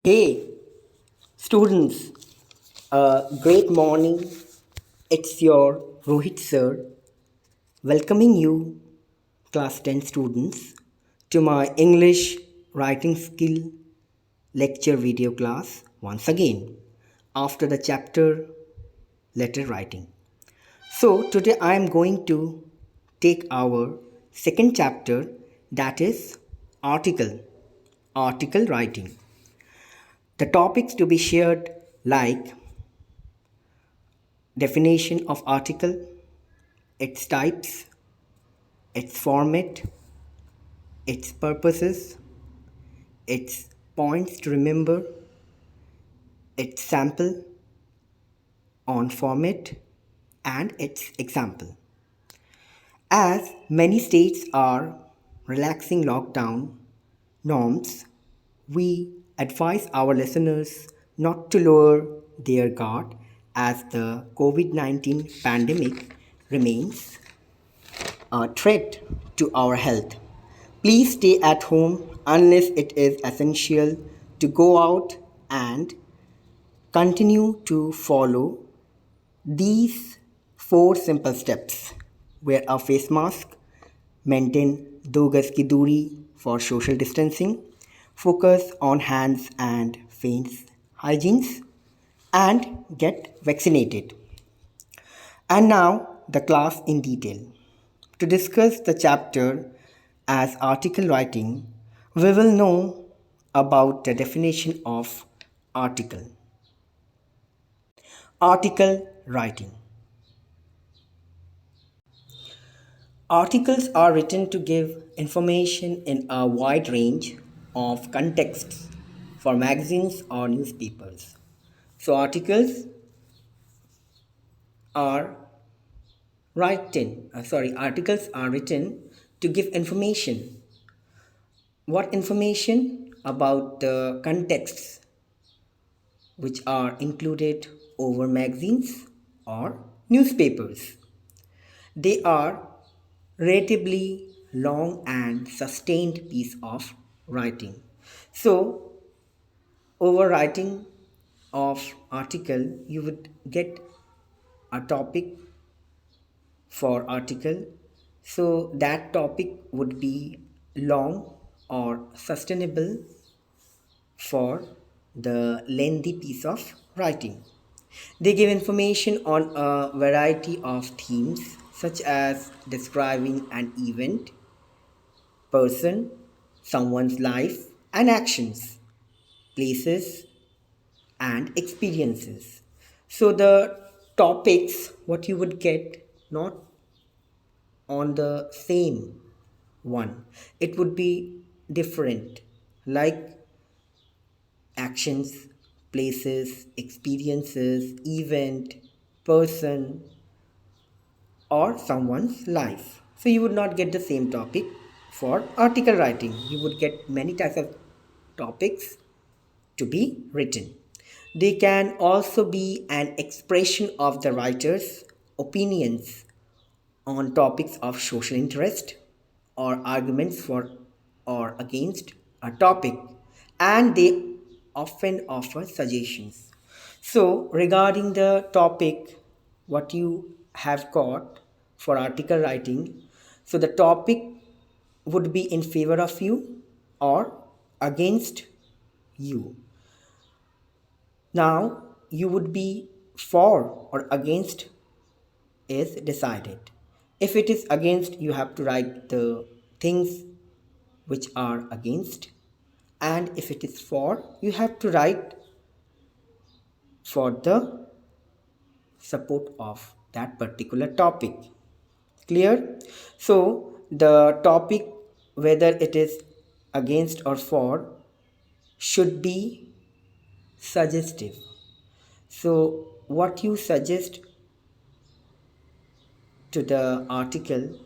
Hey, students, great morning. It's your Rohit sir welcoming you, class 10 students, to my English writing skill lecture video class once again after the chapter letter writing. So, today I am going to take our second chapter, that is article writing. The topics to be shared like definition of article, its types, its format, its purposes, its points to remember, its sample on format, and its example. As many states are relaxing lockdown norms, we advise our listeners not to lower their guard as the COVID 19 pandemic remains a threat to our health. Please stay at home unless it is essential to go out and continue to follow these four simple steps. Wear a face mask, maintain 2 gaz ki duri for social distancing, focus on hands and face hygienes, and get vaccinated. And now the class in detail. To discuss the chapter as article writing, we will know about the definition of article. Article writing. Articles are written to give information in a wide range of contexts for magazines or newspapers. So, are articles are written to give information. What information about the contexts which are included over magazines or newspapers? They are relatively long and sustained piece of writing. So, over writing of article, you would get a topic for article. So, that topic would be long or sustainable for the lengthy piece of writing. They give information on a variety of themes such as describing an event, person, someone's life and actions, places and experiences. So the topics what you would get not on the same one. It would be different like actions, places, experiences, event, person, or someone's life. So you would not get the same topic for article writing. You would get many types of topics to be written. They can also be an expression of the writer's opinions on topics of social interest or arguments for or against a topic, and they often offer suggestions. So, regarding the topic, what you have got for article writing, so the topic would be in favor of you or against you. Now, you would be for or against is decided. If it is against, you have to write the things which are against, and if it is for, you have to write for the support of that particular topic. Clear? So, the topic, whether it is against or for, should be suggestive. So, what you suggest to the article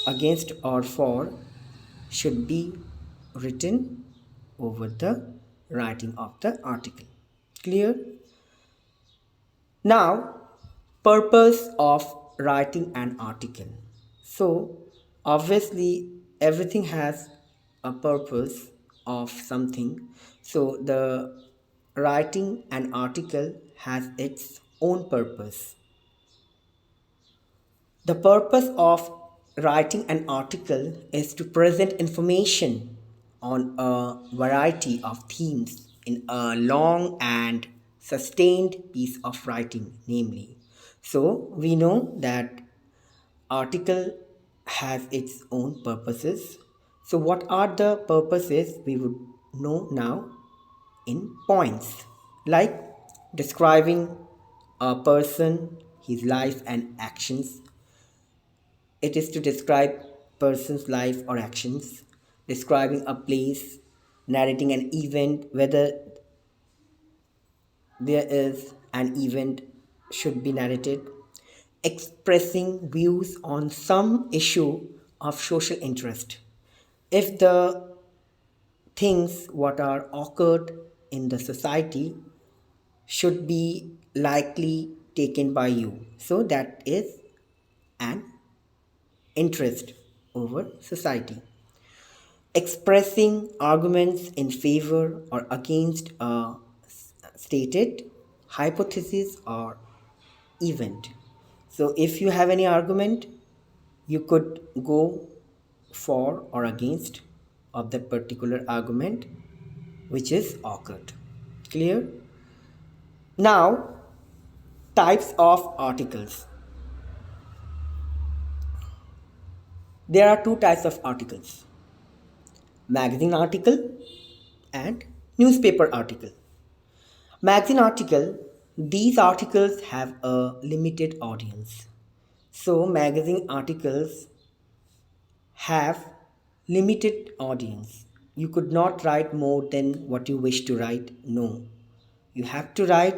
against or for should be written over the writing of the article. Clear? Now, purpose of writing an article. So, obviously, everything has a purpose of something. So the writing an article has its own purpose. The purpose of writing an article is to present information on a variety of themes in a long and sustained piece of writing, namely. So we know that article has its own purposes. So what are the purposes we would know now in points, like describing a person, his life and actions. It is to describe person's life or actions, describing a place, narrating an event, whether there is an event should be narrated, expressing views on some issue of social interest. If the things what are occurred in the society should be likely taken by you, so that is an interest over society. Expressing arguments in favor or against a stated hypothesis or event. So, if you have any argument, you could go for or against of that particular argument which is occurred. Clear? Now, types of articles. There are two types of articles: magazine article and newspaper article. Magazine article, these articles have a limited audience. So magazine articles have limited audience. You could not write more than what you wish to write. No. You have to write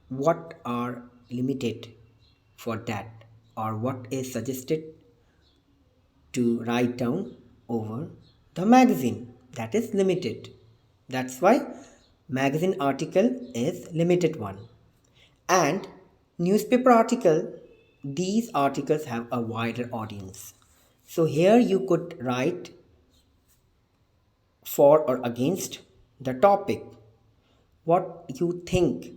what are limited for that, or what is suggested to write down over the magazine. That is limited. That's why magazine article is limited one. And newspaper article, these articles have a wider audience. So here you could write for or against the topic, what you think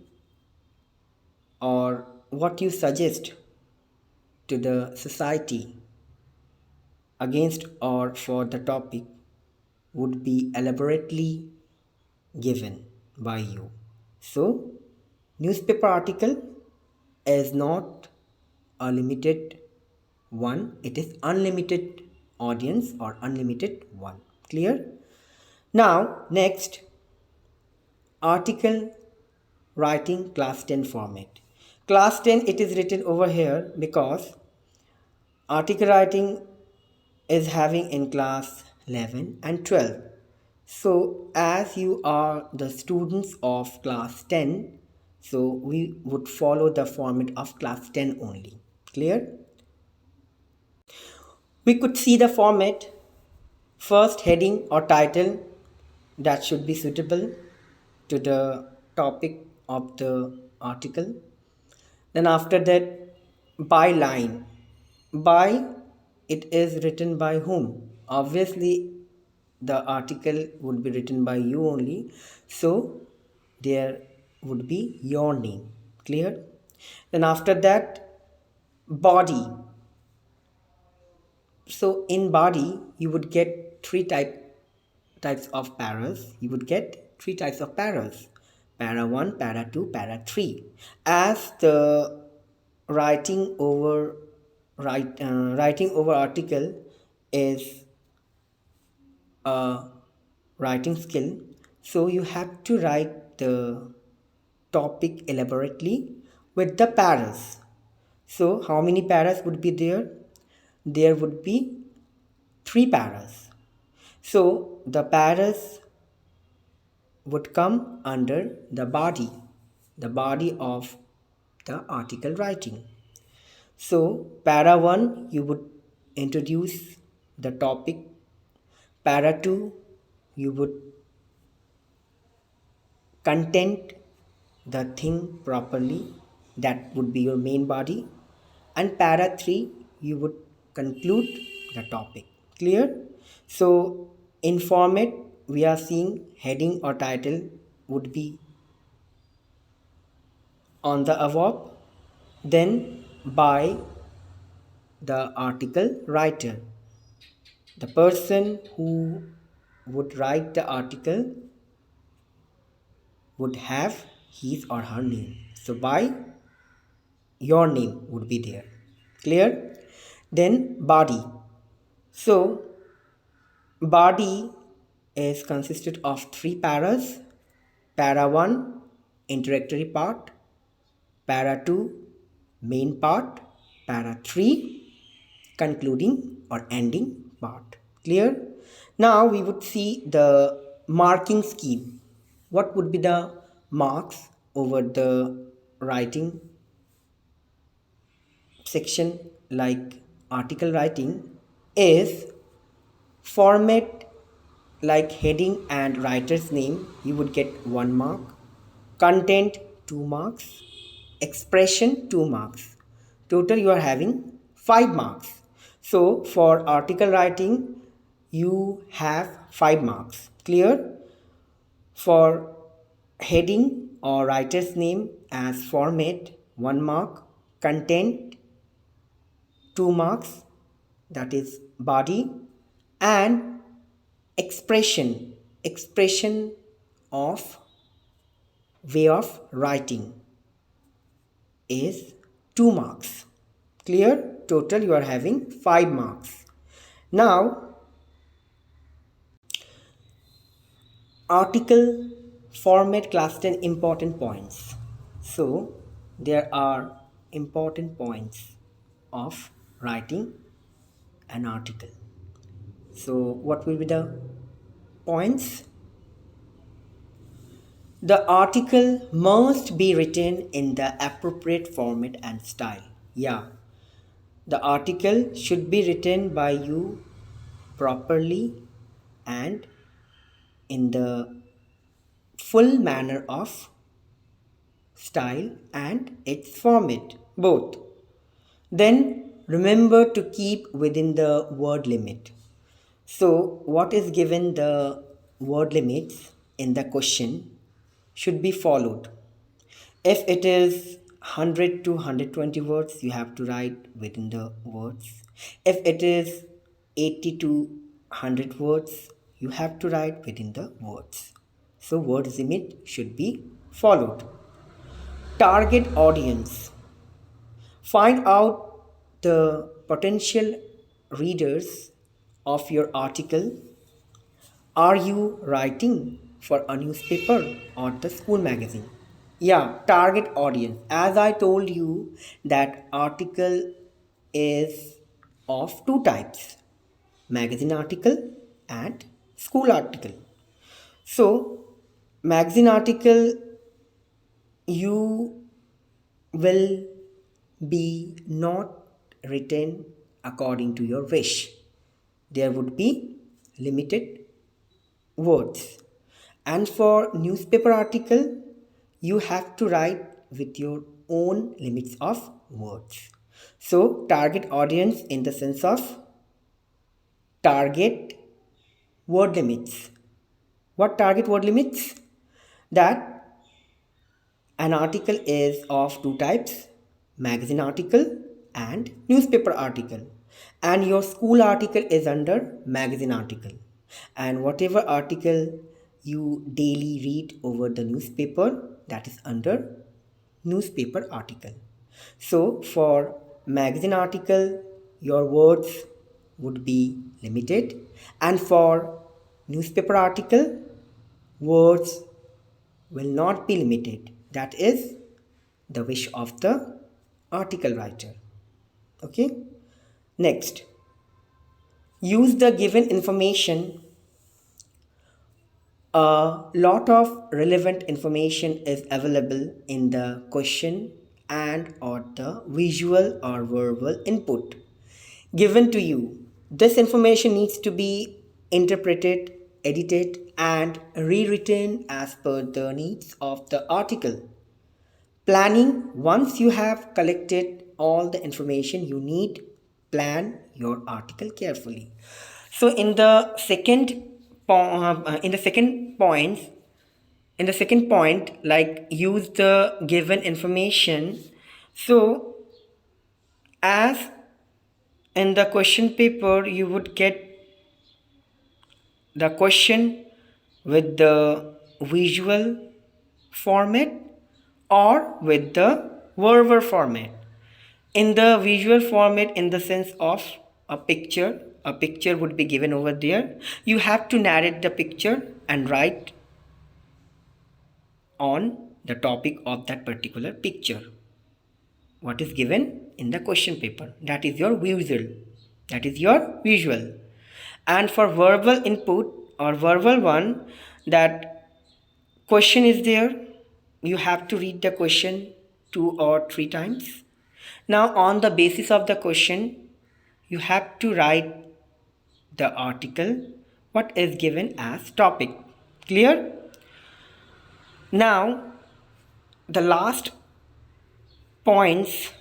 or what you suggest to the society against or for the topic would be elaborately given by you. So, newspaper article is not a limited one, it is unlimited audience or unlimited one. Clear? Now, next, article writing class 10 format. Class 10, it is written over here because article writing is having in class 11 and 12. So, as you are the students of class 10, so we would follow the format of class 10 only. Clear? We could see the format: first heading or title that should be suitable to the topic of the article. Then after that, byline. By, it is written by whom? Obviously, the article would be written by you only. So there would be your name. Clear? Then after that, body. So in body, you would get types of paras. You would get three types of paras: para 1, para 2, para 3. As the writing over writing over article is a writing skill, so you have to write the topic elaborately with the paras. So how many paras would be there? There would be three paras. So the paras would come under the body of the article writing. So, para 1, you would introduce the topic. Para 2, you would content the thing properly. That would be your main body. And para 3, you would conclude the topic. Clear? So, in format, we are seeing heading or title would be on the above, then by the article writer. The person who would write the article would have his or her name. So by your name would be there. Clear? Then body. So body is consisted of three paras. Para 1 introductory part, para 2 main part, para 3 concluding or ending part. Clear? Now we would see the marking scheme. What would be the marks over the writing section like article writing is format like heading and writer's name, you would get 1 mark. Content 2 marks. Expression 2 marks. Total you are having 5 marks. So for article writing you have 5 marks. Clear? For heading or writer's name as format 1 mark. Content 2 marks, that is body. And expression of way of writing is 2 marks. Clear? Total you are having 5 marks. Now article format class 10 important points. So there are important points of writing an article. So what will be the points? The article must be written in the appropriate format and style. Yeah, the article should be written by you properly and in the full manner of style and its format, both. Then remember to keep within the word limit. So, what is given the word limits in the question should be followed. If it is 100 to 120 words, you have to write within the words. If it is 80 to 100 words, you have to write within the words. So, word limit should be followed. Target audience. Find out the potential readers of your article. Are you writing for a newspaper or the school magazine? Yeah, target audience. As I told you, that article is of two types, magazine article and school article. So, magazine article, you will be not written according to your wish. There would be limited words. And for newspaper article, you have to write with your own limits of words. So, target audience in the sense of target word limits. What target word limits? That an article is of two types, magazine article and newspaper article. And your school article is under magazine article. And whatever article you daily read over the newspaper, that is under newspaper article. So for magazine article, your words would be limited, and for newspaper article, words will not be limited. That is the wish of the article writer. Okay. Next, use the given information. A lot of relevant information is available in the question and or the visual or verbal input given to you. This information needs to be interpreted, edited, and rewritten as per the needs of the article. Planning. Once you have collected all the information you need, plan your article carefully. So in the second in the second point, like use the given information. So as in the question paper, you would get the question with the visual format or with the verbal format. In the visual format, in the sense of a picture would be given over there. You have to narrate the picture and write on the topic of that particular picture what is given in the question paper. That is your visual. And for verbal input or verbal one, that question is there, you have to read the question 2 or 3 times. Now on the basis of the question, you have to write the article what is given as topic. Clear? Now the last points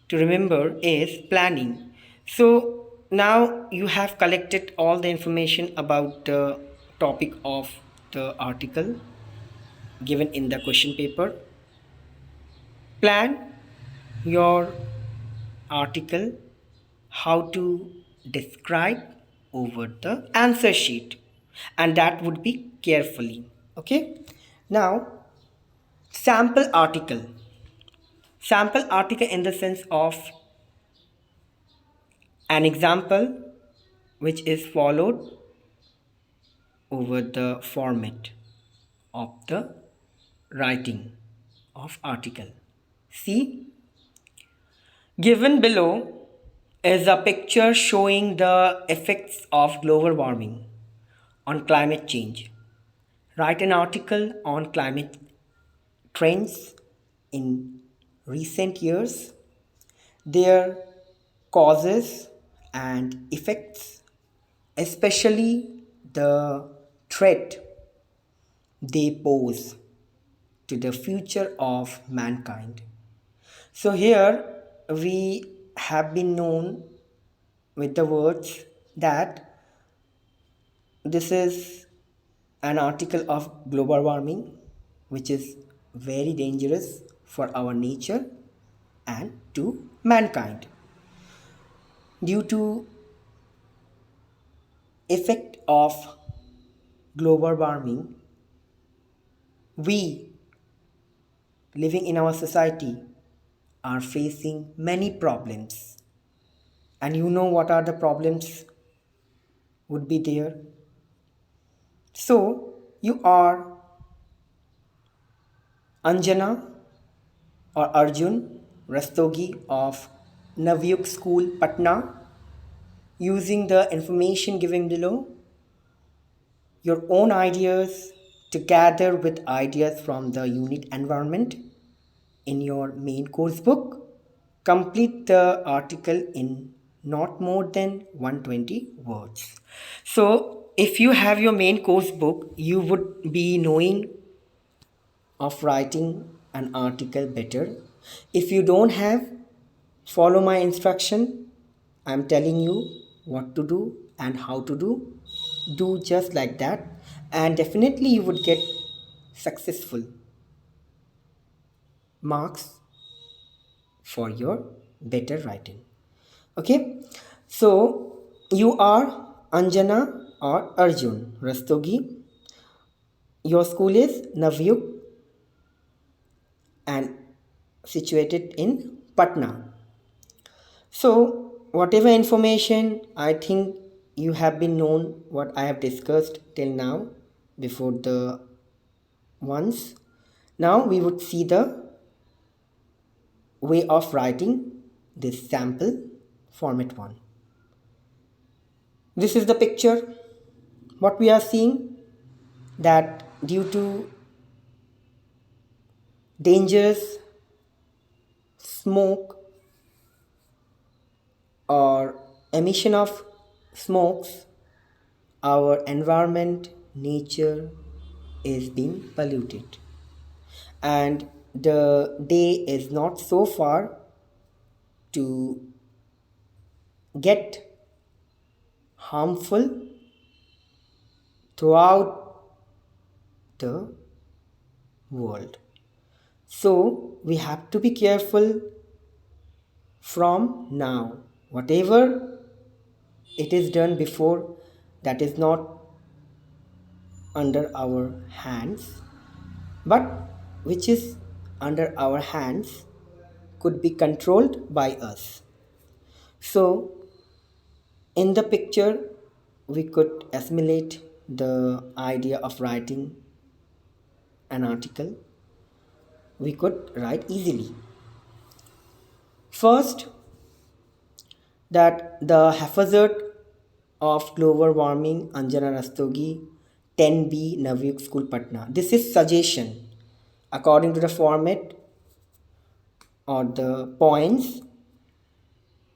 to remember is planning. So now you have collected all the information about the topic of the article given in the question paper. Plan your article, how to describe over the answer sheet, and that would be carefully. Okay, now sample article in the sense of an example which is followed over the format of the writing of article. See, given below is a picture showing the effects of global warming on climate change. Write an article on climate trends in recent years, their causes and effects, especially the threat they pose to the future of mankind. So, here we have been known with the words that this is an article of global warming, which is very dangerous for our nature and to mankind. Due to effect of global warming, we living in our society are facing many problems. And you know what are the problems would be there. So you are Anjana or Arjun Rastogi of Navyuk School, Patna. Using the information given below, your own ideas together with ideas from the unit environment in your main course book, complete the article in not more than 120 words. So if you have your main course book, you would be knowing of writing an article better. If you don't have, follow my instruction. I'm telling you what to do and how to do. Do just like that, and definitely you would get successful marks for your better writing. Okay, so you are Anjana or Arjun Rastogi. Your school is Navyuk and situated in Patna. So, whatever information I think you have been known what I have discussed till now before the ones. Now we would see the way of writing this sample format one. This is the picture. What we are seeing that due to dangerous smoke or emission of smokes, our environment, nature is being polluted. And the day is not so far to get harmful throughout the world. So we have to be careful from now. Whatever it is done before, that is not under our hands, but which is under our hands could be controlled by us. So in the picture, we could assimilate the idea of writing an article. We could write easily. First, that the haphazard of global warming, Anjana Rastogi, 10B, Navayuk School, Patna. This is suggestion. According to the format or the points,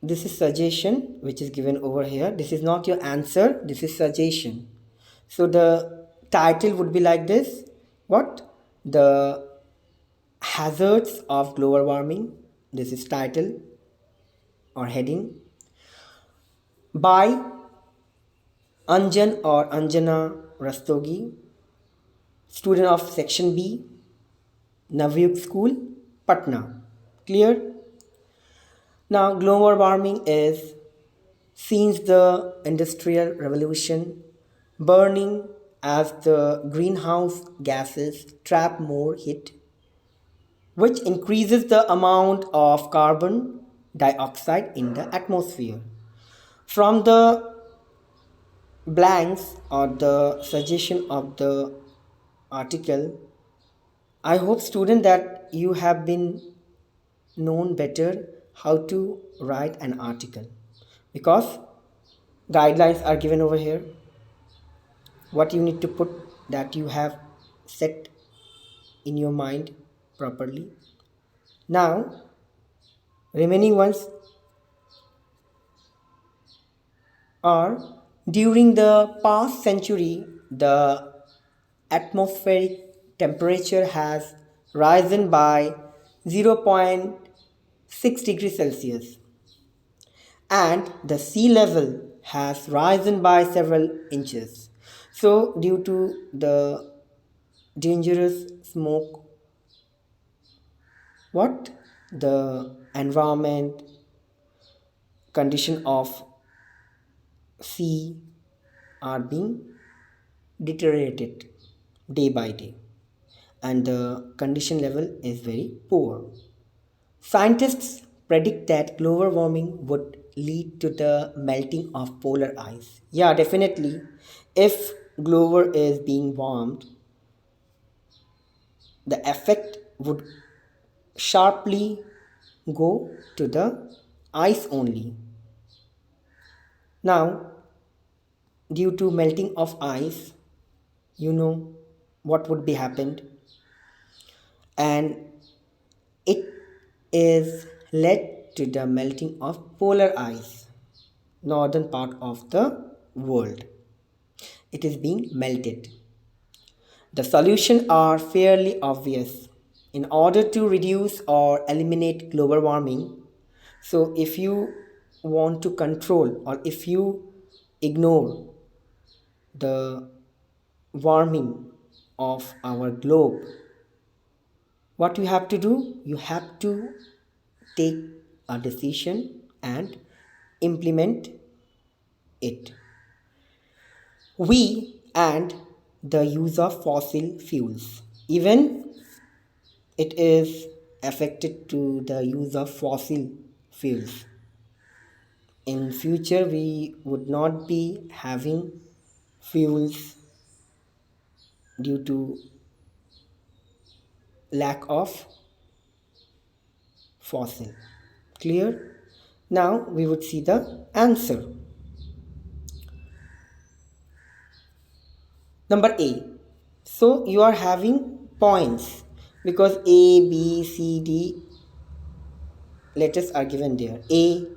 this is suggestion which is given over here. This is not your answer, this is suggestion. So the title would be like this. What? The hazards of global warming. This is title or heading by Anjan or Anjana Rastogi, student of section B, Navayuk School, Patna. Clear? Now, global warming is since the industrial revolution, burning as the greenhouse gases trap more heat, which increases the amount of carbon dioxide in the atmosphere. From the blanks or the suggestion of the article, I hope student that you have been known better how to write an article, because guidelines are given over here. What you need to put, that you have set in your mind properly. Now remaining ones are, during the past century the atmospheric temperature has risen by 0.6 degrees Celsius, and the sea level has risen by several inches. So, due to the dangerous smoke, what the environment, condition of sea are being deteriorated day by day, and the condition level is very poor. Scientists predict that global warming would lead to the melting of polar ice. Yeah, definitely. If global is being warmed, the effect would sharply go to the ice only. Now, due to melting of ice, you know what would be happened, and it is led to the melting of polar ice, northern part of the world. It is being melted. The solutions are fairly obvious. In order to reduce or eliminate global warming, so if you want to control or if you ignore the warming of our globe, what you have to do? You have to take a decision and implement it. We and the use of fossil fuels. Even it is affected to the use of fossil fuels. In future, we would not be having fuels due to lack of fossil. Clear? Now we would see the answer. Number A. So you are having points because A, B, C, D letters are given there. A,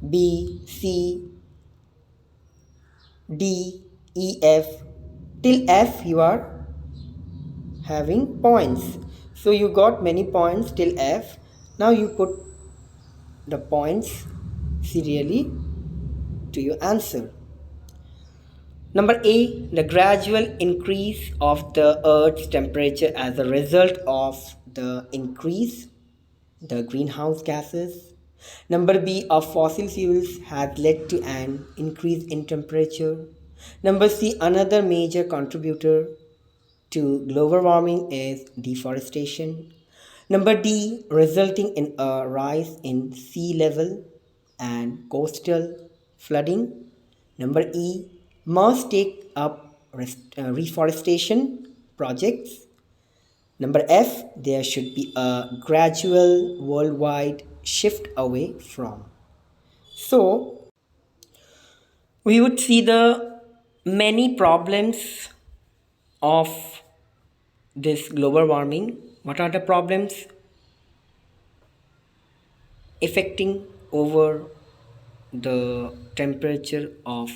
B, C, D, E, F. Till F you are having points. So you got many points till F. Now you put the points serially to your answer. Number A, the gradual increase of the Earth's temperature as a result of the increase the greenhouse gases. Number B, of fossil fuels has led to an increase in temperature. Number C, another major contributor to global warming is deforestation. Number D, resulting in a rise in sea level and coastal flooding. Number E, must take up reforestation projects. Number F, there should be a gradual worldwide shift away from. So, we would see the many problems of this global warming. What are the problems affecting over the temperature of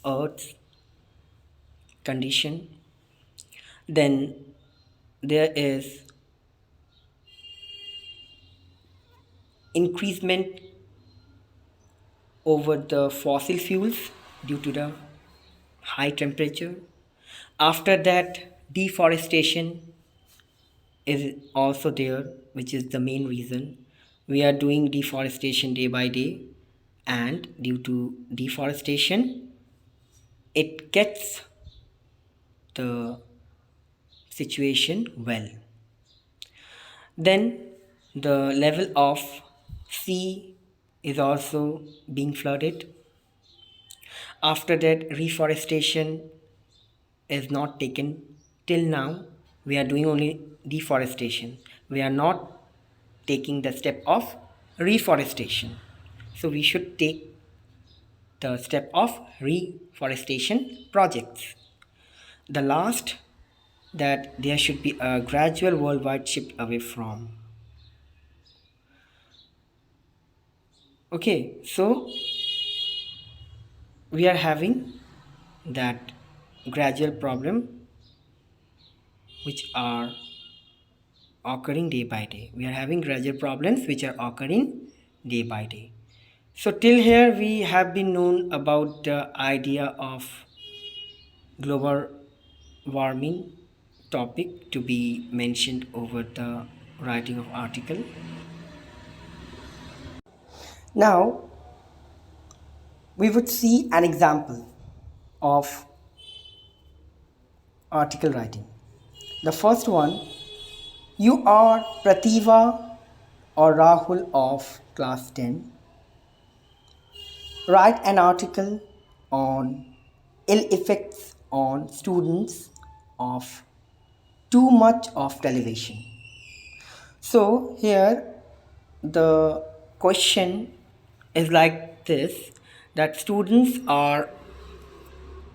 Earth's condition? Then there is increasement over the fossil fuels due to the high temperature. After that, deforestation is also there, which is the main reason. We are doing deforestation day by day, and due to deforestation, it gets the situation well. Then the level of sea is also being flooded. After that, reforestation is not taken till now. We are doing only deforestation. We are not taking the step of reforestation. So we should take the step of reforestation projects. The last, that there should be a gradual worldwide shift away from. Okay, so we are having that gradual problem which are occurring day by day. We are having gradual problems which are occurring day by day. So till here we have been known about the idea of global warming topic to be mentioned over the writing of article. Now we would see an example of article writing. The first one, you are Prativa or Rahul of class 10. Write an article on ill effects on students of too much of television. So here the question is like this, that students are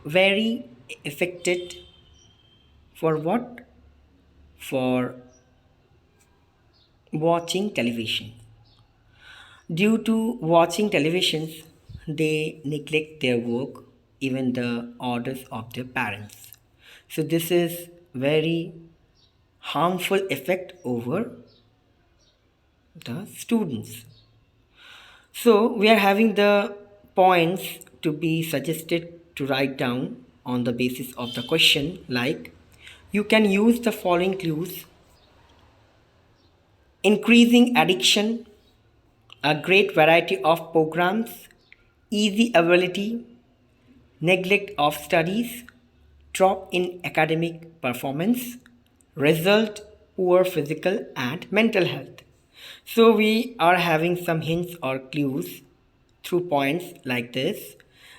very affected for what? For watching television. Due to watching televisions, they neglect their work, even the orders of their parents. So this is very harmful effect over the students. So we are having the points to be suggested to write down on the basis of the question, like you can use the following clues: increasing addiction, a great variety of programs, easy ability, neglect of studies, drop in academic performance, result poor physical and mental health. So we are having some hints or clues through points like this,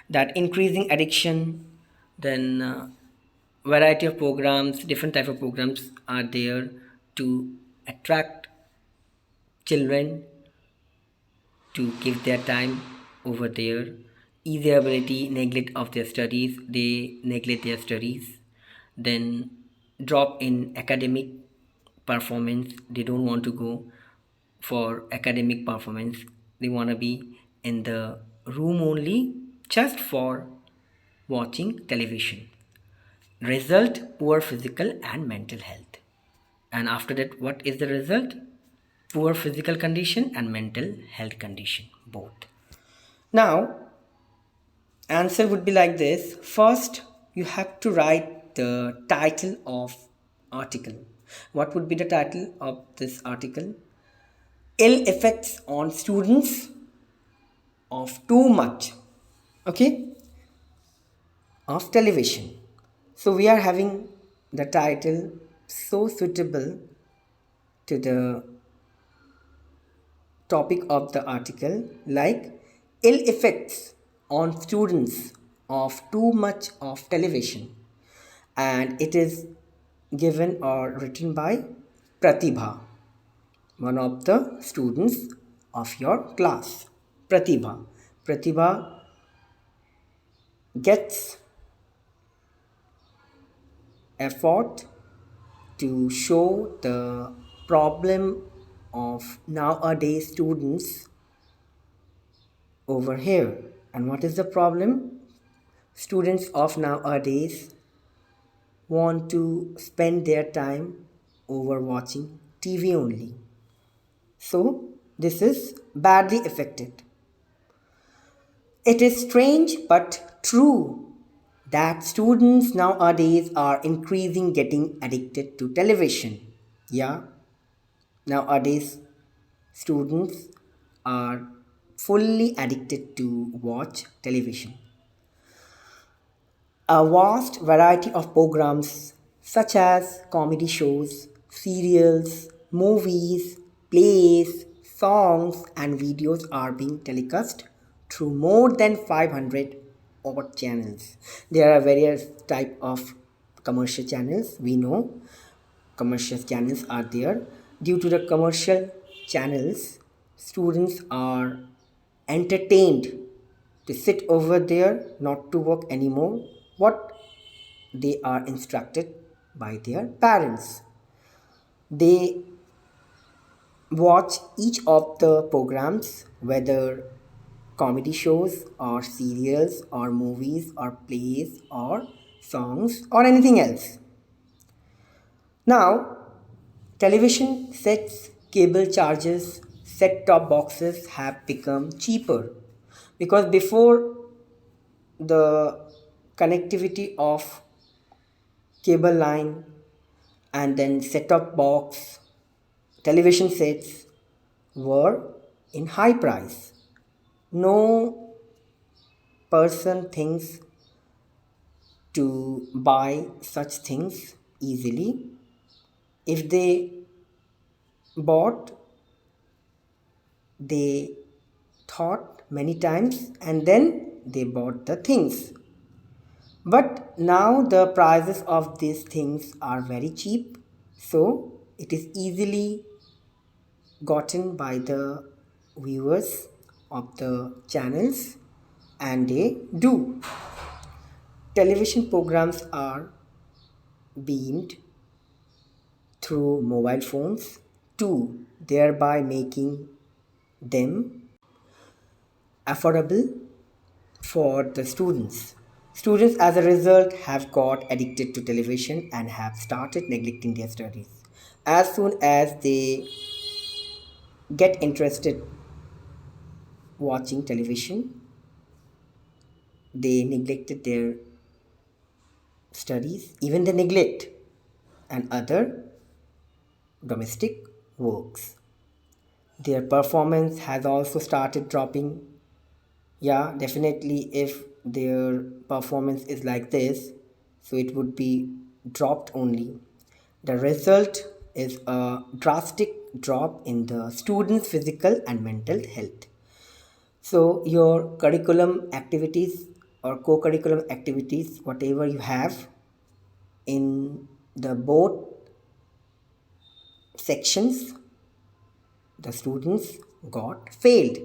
that increasing addiction, then variety of programs, different type of programs are there to attract children to give their time over there. Easy ability, neglect of their studies, they neglect their studies. Then drop in academic performance, they don't want to go for academic performance, they want to be in the room only just for watching television. Result, poor physical and mental health. And after that, what is the result? Poor physical condition and mental health condition, both. Now answer would be like this. First, you have to write the title of article. What would be the title of this article? Ill effects on students of too much, okay, of television. So we are having the title so suitable to the topic of the article, like ill effects on students of too much of television, and it is given or written by Pratibha, one of the students of your class. Pratibha gets effort to show the problem of nowadays students over here. And what is the problem? Students of nowadays want to spend their time over watching TV only. So, this is badly affected. It is strange but true that students nowadays are increasing getting addicted to television. Yeah, nowadays students are fully addicted to watch television. A vast variety of programs such as comedy shows, serials, movies, plays, songs and videos are being telecast through more than 500 odd channels. There are various type of commercial channels. We know commercial channels are there. Due to the commercial channels, students are entertained to sit over there, not to work anymore. What they are instructed by their parents. They watch each of the programs, whether comedy shows or serials or movies or plays or songs or anything else. Now, television sets, cable charges, set top boxes have become cheaper because before the connectivity of cable line and then set top box television sets were in high price. No person thinks to buy such things easily. If they bought, they thought many times and then they bought the things. But now the prices of these things are very cheap, so it is easily gotten by the viewers of the channels, and they do. Television programs are beamed through mobile phones too, thereby making them affordable for the students. Students, as a result, have got addicted to television and have started neglecting their studies. As soon as they get interested watching television, they neglected their studies, even they neglect and other domestic works. Their performance has also started dropping. Yeah, definitely, if their performance is like this, so it would be dropped only. The result is a drastic drop in the student's physical and mental health. So, your curriculum activities or co curriculum activities, whatever you have in the both sections, the students got failed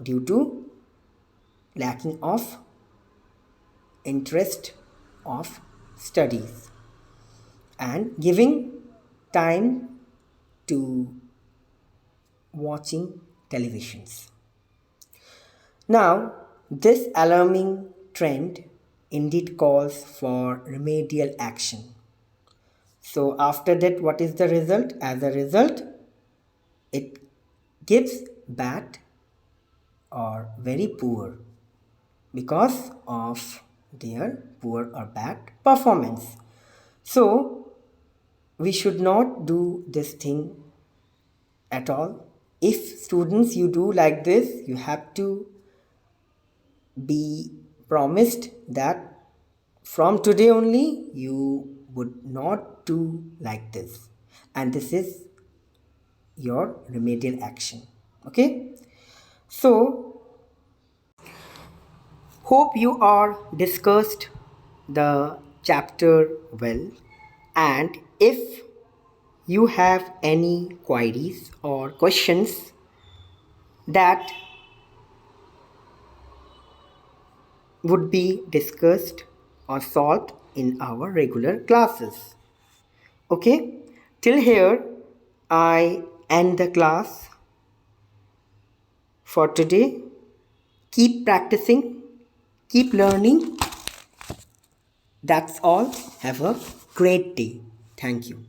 due to lacking of interest of studies and giving time to watching televisions. Now, this alarming trend indeed calls for remedial action. So, after that, what is the result? As a result, it gives bad or very poor because of their poor or bad performance. So we should not do this thing at all. If students you do like this, you have to be promised that from today only you would not do like this, and this is your remedial action. Okay, so hope you are discussed the chapter well, and if you have any queries or questions that would be discussed or solved in our regular classes. Okay, till here I end the class for today. Keep practicing, keep learning. That's all. Have a great day. Thank you.